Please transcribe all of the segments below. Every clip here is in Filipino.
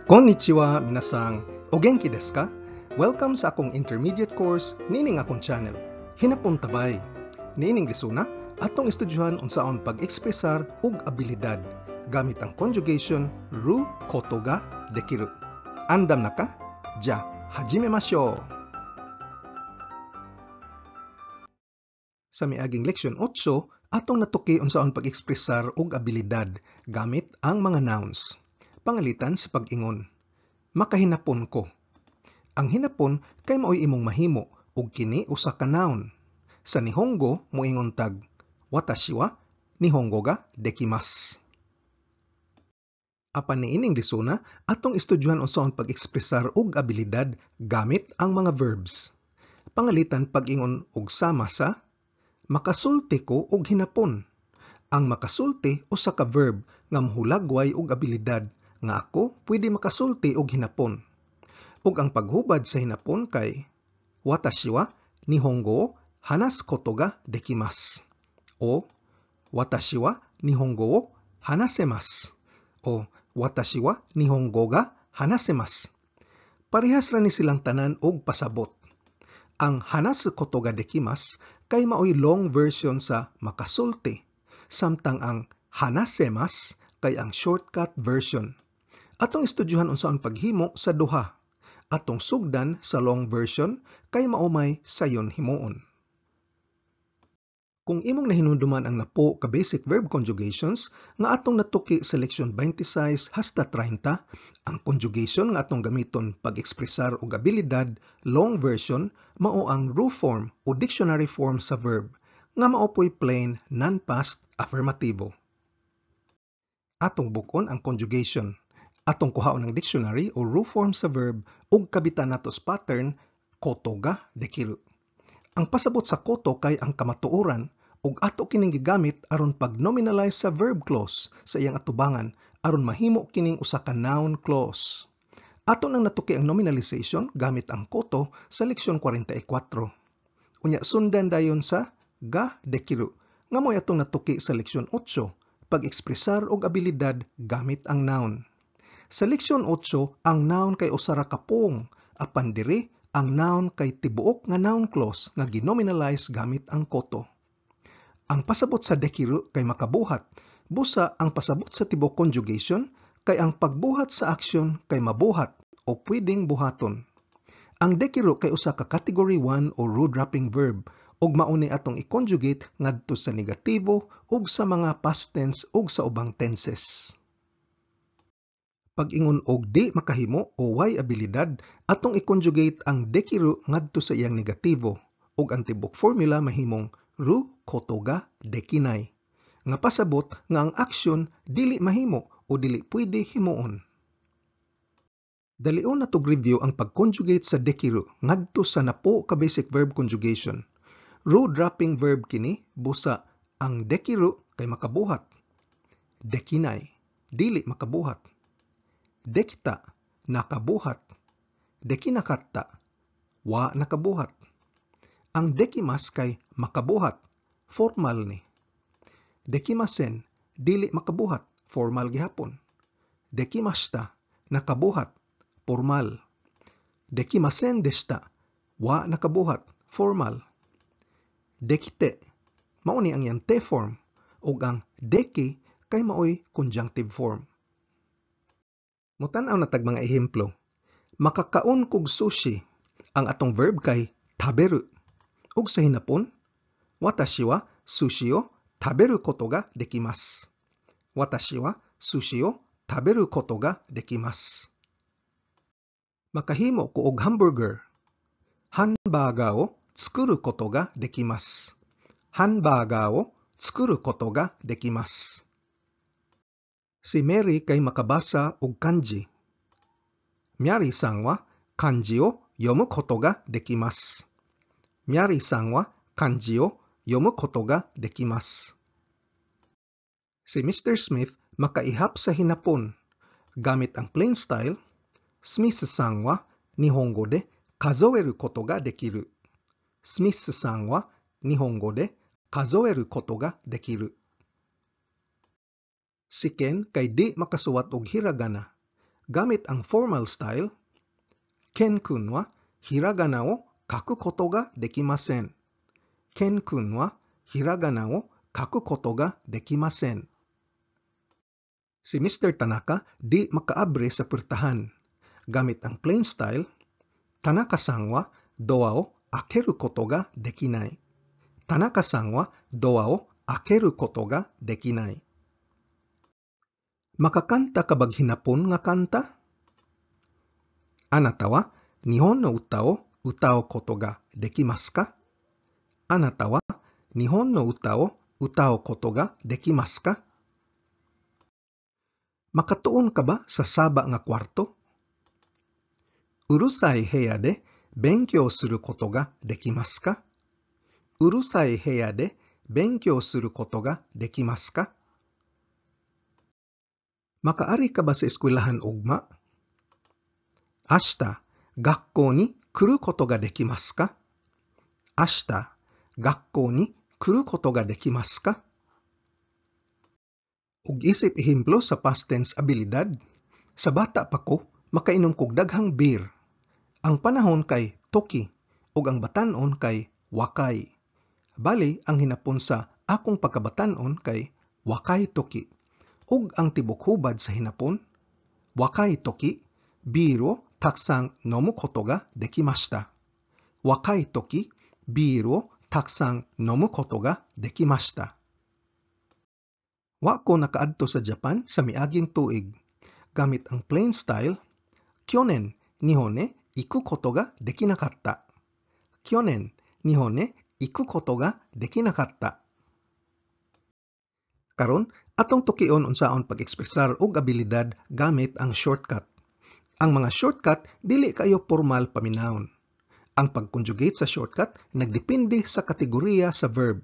Konnichiwa, minasang. O genki desu ka? Welcome sa akong intermediate course nining akong channel. Hinapon tabay. Nining lisuna, atong estudyohan unsaon pag-ekspresar og abilidad gamit ang conjugation ru koto ga dekiru. Andam na ka? Ja, hajimemashou! Sa miaging leksyon 8, atong natuki unsaon pag-ekspresar og abilidad gamit ang mga nouns. Pangalitan sa pag-ingon. Makahinapon ko. Ang hinapon kay maoy imong mahimo ug kini usa ka noun. Sa Nihongo moingon tag watashi wa Nihongo ga dekimasu. Apan niining lisuna, atong estudyohan unsaon pag-ekspresar og abilidad gamit ang mga verbs. Pangalitan pag-ingon og sama sa makasulti ko og hinapon. Ang makasulti usa ka verb nga mohulagway og abilidad nga ako pwede makasulti og hinapon. Ug ang paghubad sa hinapon kay watashi wa Nihongo hanasu koto ga dekimasu o watashi wa Nihongo wo hanasemasu o watashi wa Nihongo ga hanasemasu. Parehas ra ni silang tanan og pasabot. Ang hanasu koto ga dekimasu kay maoy long version sa makasulti, samtang ang hanasemasu kay ang shortcut version. Atong estudyohan unsaon paghimo sa duha. Atong sugdan sa long version kay maumay sayon himuon. Kung imong nahinumduman ang napo ka basic verb conjugations nga atong natuki sa leksyon 26 hasta 30, ang conjugation nga atong gamiton pag-ekspresar og abilidad long version mao ang ru form o dictionary form sa verb nga maopoy plain non-past affirmativo. Atong bukon ang conjugation. Atong kuhaon ng dictionary o ru form sa verb ug kabitan natos pattern koto ga dekiru. Ang pasabot sa koto kay ang kamatuoran ug ato kining gigamit aron pag-nominalize sa verb clause sa iyang atubangan aron mahimo kining usa ka noun clause. Ato nang natuki ang nominalization gamit ang koto sa leksyon 44. Unya sundan dayon sa ga dekiru nga moy atong natuki sa leksyon 8, pag-ekspresar og abilidad gamit ang noun. Sa leksyon 8, ang noun kay usa ra ka pong, apan diri ang noun kay tibuok nga noun clause nga ginominalize gamit ang koto. Ang pasabot sa dekiru kay makabuhat, busa ang pasabot sa tibuok conjugation kay ang pagbuhat sa aksyon kay mabuhat o pwedeng buhaton. Ang dekiru kay usa ka category 1 o root wrapping verb ug mauni atong i-conjugate ngadto sa negatibo ug sa mga past tense ug sa ubang tenses. Pag-ingon og di makahimo o way abilidad, atong i-conjugate ang dekiru ngadto sa iyang negatibo ug ang tibok formula mahimong ru koto ga dekinai. Nga pasabot nga ang aksyon dili mahimo o dili pwede himuon. Dalion natog review ang pag-conjugate sa dekiru ngadto sa napo ka basic verb conjugation. Ru dropping verb kini busa ang dekiru kay makabuhat. Dekinai dili makabuhat. Dekita, nakabuhat. Dekinakatta, wa nakabuhat. Ang dekimas kay makabuhat, formal ni. Dekimasen, dili makabuhat, formal gihapon. Dekimashita, nakabuhat, formal. Dekimasen deshita, wa nakabuhat, formal. Dekite, mao ni ang iyang te form, ug ang deki kay maoy conjunctive form. Mutanaw na tag mga ehemplo. Makakaon kog sushi. Ang atong verb kay taberu. Ug sa hinapon, watashi wa sushi o taberu koto ga dekimasu. Watashi wa sushi o taberu koto ga dekimasu. Makahimo ko og hamburger. Hanbaga o tsukuru koto ga dekimasu. Hanbaga o tsukuru koto ga dekimasu. Si Mary kay makabasa og kanji. Miyari-san wa kanji o yomu koto ga dekimasu. Miyari-san wa kanji o yomu koto ga dekimasu. Si Mr. Smith makaihap sa hinapon. Gamit ang plain style, Smith-san wa Nihongo de kazoeru koto ga dekiru. Smith-san wa Nihongo de kazoeru koto ga dekiru. Si Ken kay di makasuwat og hiragana. Gamit ang formal style, Ken-kun wa hiragana o kaku koto ga dekimasen. Ken-kun wa hiragana o kaku koto ga dekimasen. Si Mr. Tanaka di makaabre sa pwertahan. Gamit ang plain style, Tanaka-san wa doa o akeru koto ga dekinai. Tanaka-san wa doa o akeru koto ga dekinai. Makakanta ka bag hinapon nga kanta? Anata wa Nihon no uta o utao koto ga dekimasu ka? Anata wa Nihon no uta o utao koto ga dekimasu ka? Makatuon ka ba sa saba nga kwarto? Urusai heya de benkyou suru koto ga dekimasu ka? Urusai heya de benkyou suru koto ga dekimasu ka? Makaari ka ba sa eskwelahan ugma? Ashita, gakkou ni kuru koto ga dekimasu ka? Ashita, gakkou ni kuru koto ga dekimasu ka? Ug isip ehemplo sa past tense abilidad, sa bata pa ko, makainom kog daghang beer. Ang panahon kay toki, ug ang batan-on kay wakai. Bali, ang hinapon sa akong pagkabatan-on kay wakai toki. Ug ang tibok hubad sa hinapon, wakai toki, biru taksang nomu koto ga dekimashita. Wakai toki, biru taksang nomu koto ga dekimashita. Wa ko nakaadto sa Japan sa miaging tuig. Gamit ang plain style, Kyonen, Nihon e iku koto ga dekinakatta. Kyonen, Nihon e iku koto ga dekinakatta. Karon, atong tukion unsaon pag-ekspresar og abilidad gamit ang shortcut. Ang mga shortcut dili kayo formal paminawon. Ang pag-conjugate sa shortcut nagdepende sa kategorya sa verb.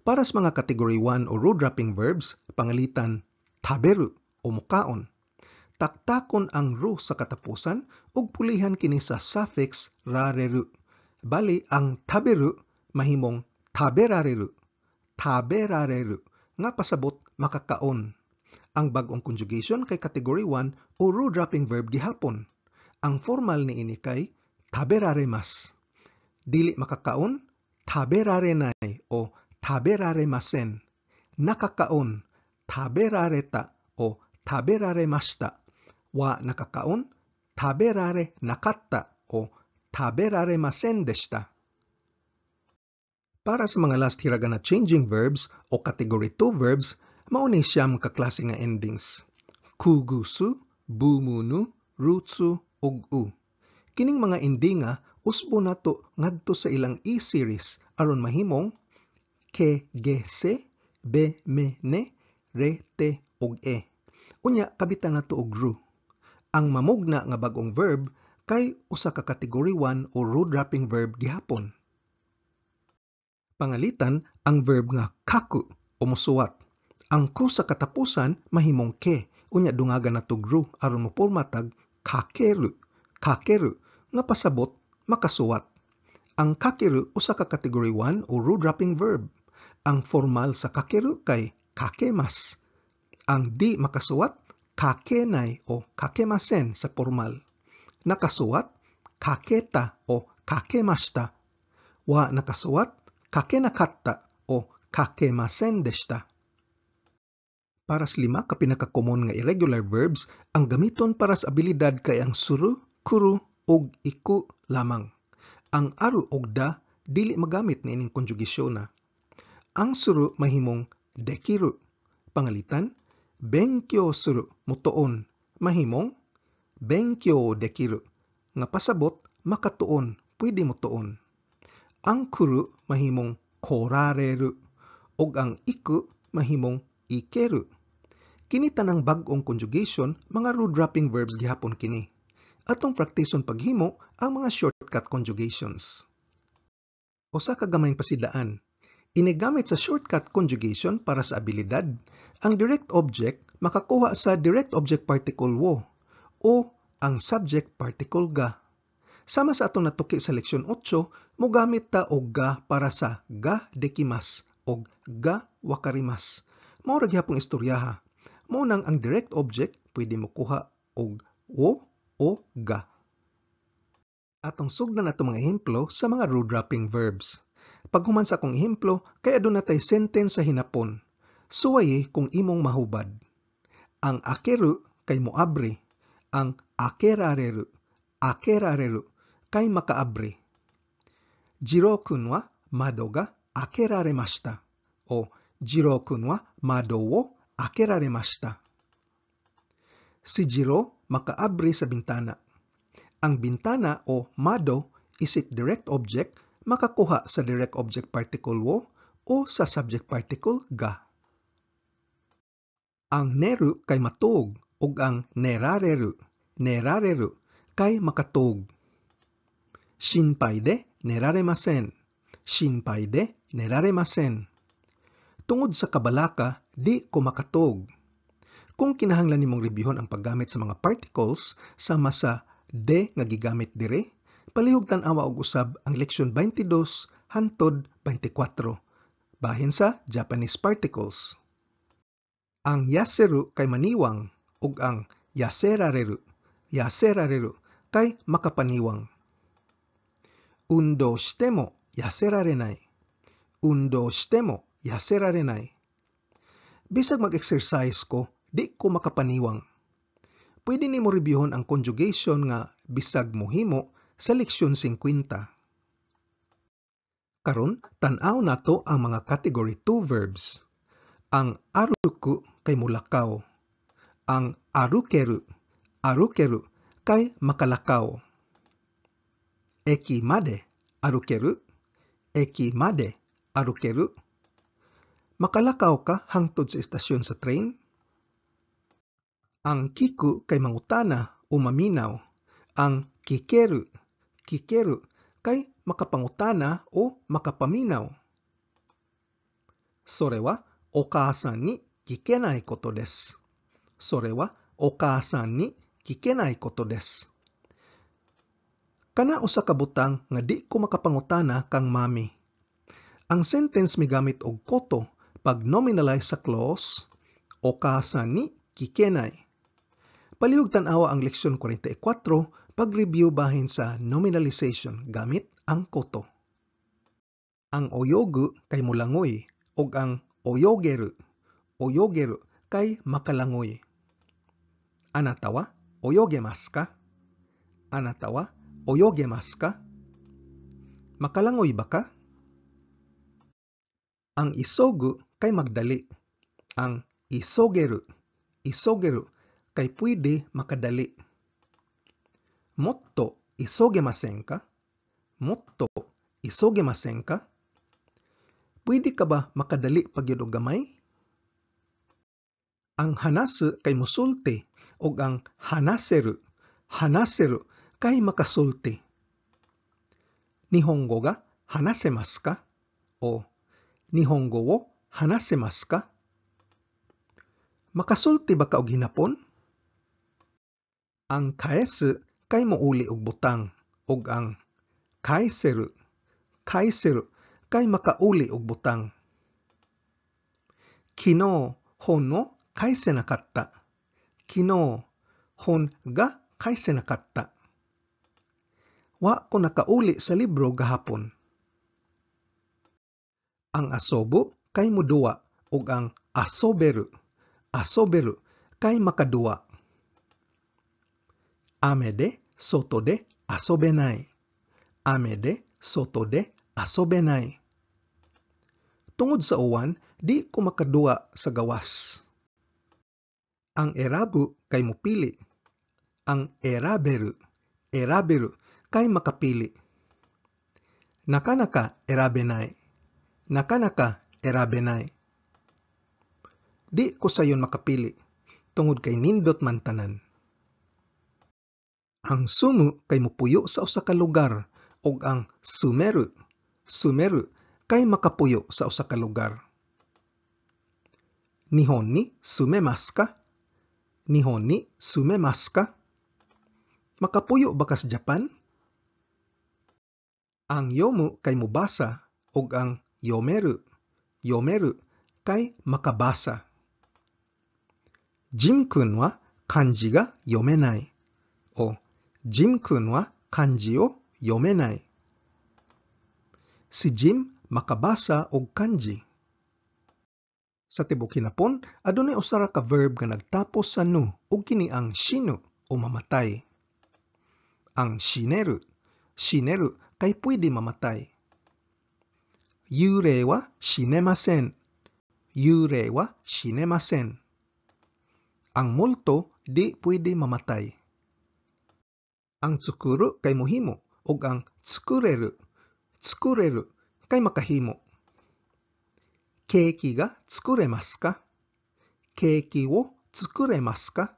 Para sa mga category 1 o root-dropping verbs, pangalitan taberu o mukaon. Taktakon ang ru sa katapusan ug pulihan kini sa suffix rareru. Bali, ang taberu mahimong taberareru. Taberareru nga pasabot makakaon. Ang bag-ong conjugation kay category 1 o root-dropping verb gihapon. Ang formal niini kay taberaremas. Dili makakaon, taberarenai o taberaremasen. Nakakaon, taberareta o taberaremashita. Wa nakakaon, taberare nakatta o taberaremasen deshita. Para sa mga last hiragana changing verbs o category 2 verbs, maunay siyam ka klase nga endings. Kugusu, bumunu, rutsu, ug u. Kining mga endinga usbo nato ngadto sa ilang e-series aron mahimong ke, ge, se, be, me, ne, re, te, ug e. Unya kabitan nato og ru. Ang mamugna nga bag-ong verb kay usa ka category 1 o root-dropping verb gihapon. Pangalitan ang verb nga kaku o mosuwat. Ang ku sa katapusan mahimong ke, unya dungagan na tugru aron mopurmatag kakeru, kakeru nga pasabot makasuwat. Ang kakeru usa ka category 1 o root-dropping verb. Ang formal sa kakeru kay kakemas. Ang di makasuwat kakenai o kakemasen sa formal. Nakasuwat kaketa o kakemashita. Wa nakasuwat kakenakatta o kakemasen deshita. Para sa 5 ka pinakakomon nga irregular verbs, ang gamiton para sa abilidad kay ang suru, kuru, ug iku lamang. Ang aru ug da dili magamit niining konjugasyon na. Ang suru mahimong dekiru. Pangalitan, benkyou suru mutuon mahimong benkyou dekiru. Nga pasabot makatuon, pwede mutuon. Ang kuru mahimong korareru ug ang iku mahimong ikeru. Kini tanang bag-ong conjugation mga root-dropping verbs gihapon kini. Atong praktison paghimo ang mga shortcut conjugations. Usa ka gamayng pasidaan. Inigamit sa shortcut conjugation para sa abilidad, ang direct object makakuha sa direct object particle wo o ang subject particle ga. Sama sa atong natuki sa leksyon 8, mogamit ta og ga para sa ga dekimas og ga wakarimas. Mao ra gyapong istoryaha. Mao nang ang direct object pwede mo kuha og wo, o ga. Atong sugdan nato mga ehemplo sa mga root dropping verbs. Paghuman sa akong ehemplo, kay aduna tay sentence sa hinapon. Suwaye kung imong mahubad. Ang akeru kay moabri. Ang akerareru kay makaabri. Jiro-kun wa mado ga akeraremashita. O Jiro-kun wa mado wo akeraremashita. Si Jiro makaabri sa bintana. Ang bintana o mado isip direct object makakuha sa direct object particle wo o sa subject particle ga. Ang neru kay matug ug ang nerareru kay makatug. Shinpai de neraremasen. Shinpai de neraremasen. Tungod sa kabalaka, di ko makatug. Kung kinahanglan nimong reviewon ang paggamit sa mga particles sama sa de nga gigamit dire, palihog tan-awa og usab ang leksyon 22 hangtod 24 bahin sa Japanese particles. Ang yaseru kay maniwang ug ang yaserareru kay makapaniwang. Undo shite mo yaserarenai. Undo shite mo yaserarenai. Bisag mag-exercise ko, di ko makapaniwang. Pwede nimo reviewon ang conjugation nga bisag mohimo sa leksyon 50. Karon, tan-aw nato ang mga category 2 verbs. Ang aruku kay mulakaw. Ang arukeru kay makalakaw. Eki made arukeru. Makalakaw ka hangtod sa estasyon sa train. Ang kiku kay mangutana o maminaw. Ang kikeru kay makapangutana o makapaminaw. Sore wa okaasan ni kikenai koto desu. Sore wa okaasan ni kikenai koto desu. Kana usa ka butang nga di ko makapangutana kang mami. Ang sentence migamit og koto pag nominalize sa clause okaasan ni kikenai. Palihog tan-awa ang leksyon 44 pag-review bahin sa nominalization gamit ang koto. Ang oyogu kay mulangoy ug ang oyogeru kay makalangoy. Anata wa oyogemasu ka? Anata wa oyogemasu ka? Makalangoy ba ka? Ang isogu kay magdali. Ang isogeru kay pwede makadali. Motto isogemasen ka? Motto isogemasen ka? Pwede ka ba makadali pagyud og gamay? Ang hanasu kay musulti ug ang hanaseru kay makasulti. Nihongo ga hanasemasu ka? O Nihongo wo hanasemasu ka? Makasulti ba ka og hinapon? Ang kaesu kay mouli og butang ug ang kaiseru kay makauli og butang. Kino hon wo kaise nakatta. Kino hon ga kaise nakatta. Wa ko nakauli sa libro gahapon. Ang asobo kay moduwa ug ang asoberu kay makaduwa. Ame de soto de asobenai. Ame de soto de asobenai. Tungod sa uwan, di ko makaduwa sa gawas. Ang erabu kay mupili. Ang eraberu kay makapili. Nakanaka erabenai. Di ko sayon makapili, tungod kay nindot man tanan. Ang sumu kay mupuyo sa usa ka lugar ug ang sumeru kay makapuyo sa usa ka lugar. Nihon ni sumemasu ka? Nihon ni sumemasu ka? Makapuyo ba ka sa Japan? Ang yomu kay mubasa ug ang yomeru kay makabasa. Jim-kun wa kanji ga yomenai. o Jim-kun wa kanji o yomenai. Si Jim makabasa og kanji. Sa tibuok hinapon, adunay usara ka verb nga nagtapos sa nu ug kini ang shinu o mamatay. Ang shineru kay pwede mamatay. Yurei wa shinemasen. Yurei wa shinemasen. Ang multo di pwede mamatay. Ang tsukuru kay mohimo ug ang tsukureru kay makahimo. Keiki ga tsukuremasu ka? Keiki wo tsukuremasu ka?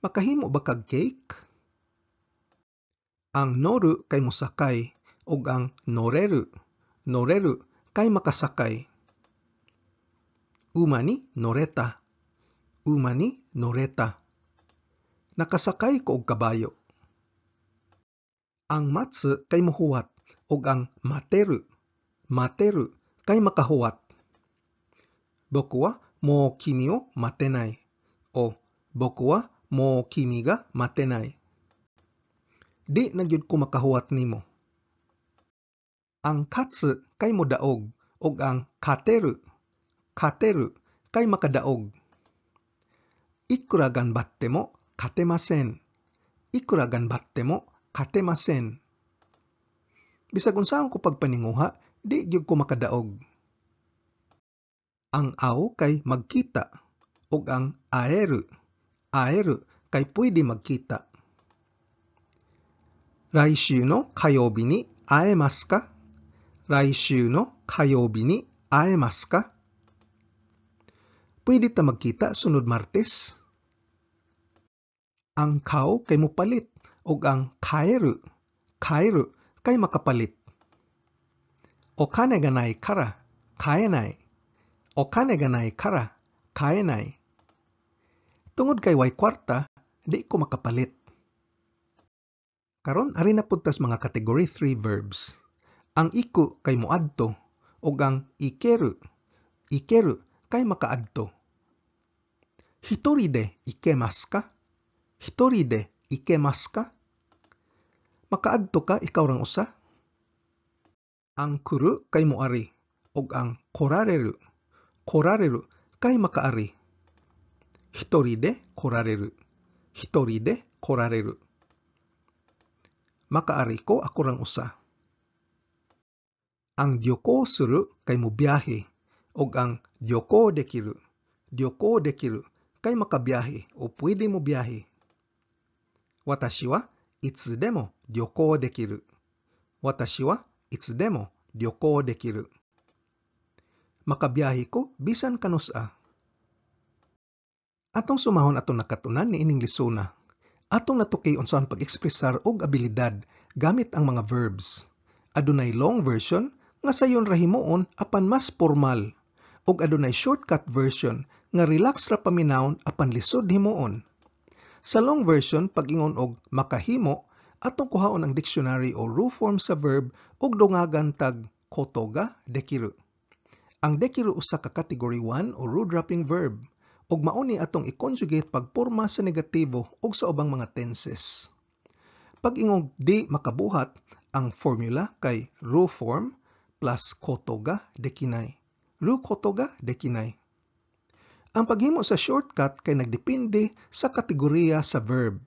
Makahimo ba kag cake? Ang noru kay mosakay ug ang noreru kay makasakay. Uma ni noreta. Nakasakay ko og kabayo. Ang matsu kay mohuwat ug ang materu kay makahuwat. Boku wa mo kimi o matenai o boku wa mo kimi ga matenai. Di na gyud ko makahuwat nimo. Ang katsu kay modaog ug ang kateru kay makadaog. Ikura ganbatte mo katemasen. Ikura ganbatte mo katemasen. Bisag unsaon ko pagpaninguha, di gyud ko makadaog. Ang ao kay magkita ug ang aeru kay pwede magkita. Raishū no kayoubi ni aemasu ka? Raishū no kayoubi ni aemasu ka? Pwede ta magkita sunod Martes. Ang kao kay mopalit ug ang kaeru kay makapalit. Okane ga nai kara kaenai. Okane ga nai kara kaenai. Tungod kay way kwarta, di ko makapalit. Karon ari na pud tas mga category 3 verbs. Ang iku kay moadto ug ang ikeru kay makaadto. Hitori de ikemasu ka? Hitori de ikemasu ka? Makaadto ka ikaw rang usa? Ang kuru kay moari ug ang korareru kay makaari. Hitori de korareru. Makaari ko ako rang usa. Ang ryoko suru kay mobiyahe ug ang ryoko dekiru kay makabiyahe o pwede mo biyahe. Watashi wa itsu demo ryoko dekiru. Watashi wa itsu demo ryoko dekiru. Makabiyahe ko bisan kanusa. Atong sumahon atong nakatunan ni ining lisona. Atong natukay unsaon pag-ekspresar og abilidad gamit ang mga verbs. Adunay long version nga sayon ra himuon apan mas formal ug adunay shortcut version nga relax ra paminawon apan lisod himuon. Sa long version pag-ingon og makahimo atong kuhaon ang dictionary o rule form sa verb ug dungagan tag koto ga dekiru. Ang dekiru usa ka category 1 o rule dropping verb ug mauni atong i-conjugate pagporma sa negatibo ug sa ubang mga tenses. Pag-ingong di makabuhat, ang formula kay rule form plus koto ga dekinai. Ru koto ga dekinai. Ang paghimo sa shortcut kay nagdepende sa kategorya sa verb.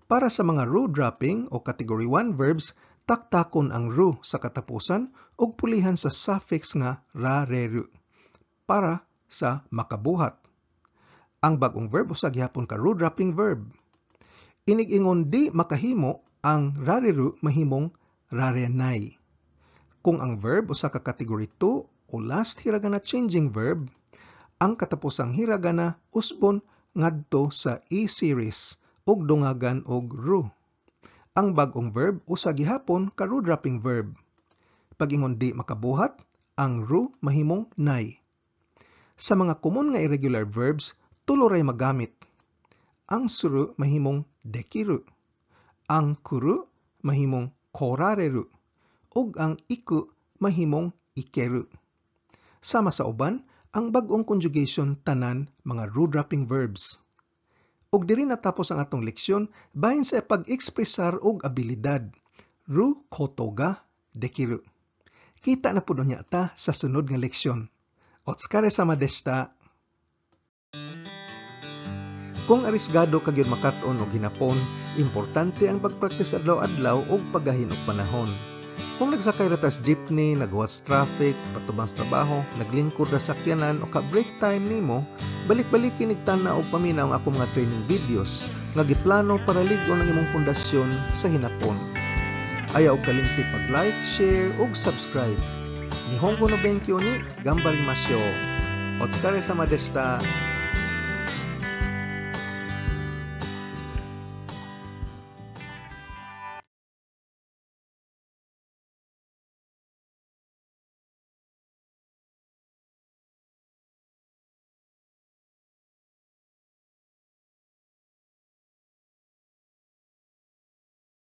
Para sa mga ru dropping o category 1 verbs, taktakon ang ru sa katapusan ug pulihan sa suffix nga rareru para sa makabuhat. Ang bagong verb usa gihapon ka ru dropping verb. Inig-ingon di makahimo, ang rareru mahimong rarenai. Kung ang verb usa ka category 2 o last hiragana changing verb, ang katapusang hiragana usbon ngadto sa e-series ug dungagan og ru. Ang bagong verb usa gihapon ka ru dropping verb. Pag-ingon di makabuhat, ang ru mahimong nai. Sa mga common nga irregular verbs, tulo ray magamit. Ang suru mahimong dekiru. Ang kuru mahimong korareru. Ug ang iku mahimong ikeru. Sama sa uban, ang bag-ong conjugation tanan mga ru dropping verbs. Ug diri natapos ang atong leksyon bahin sa pag-ekspresar og abilidad. Ru koto ga dekiru. Kita na pud unya ta sa sunod nga leksyon. Otsukare-sama deshita. Kung arisgado ka gyud makat-on og hinapon, importante ang pagpraktis adlaw-adlaw og paggahin og panahon. Kung nagsakay ra tas jeepney, nagwatch traffic, patubang sa trabaho, naglingkod ra sakyanan o ka break time nimo, balik-balikin igtanaw og paminaw ang akong mga training videos nga giplano para lig-on ang imong pundasyon sa hinapon. Ayaw og kalimti pag-like, share ug subscribe. Nihongo no benkyo ni Gambarimasyo. Otsukare-sama deshita.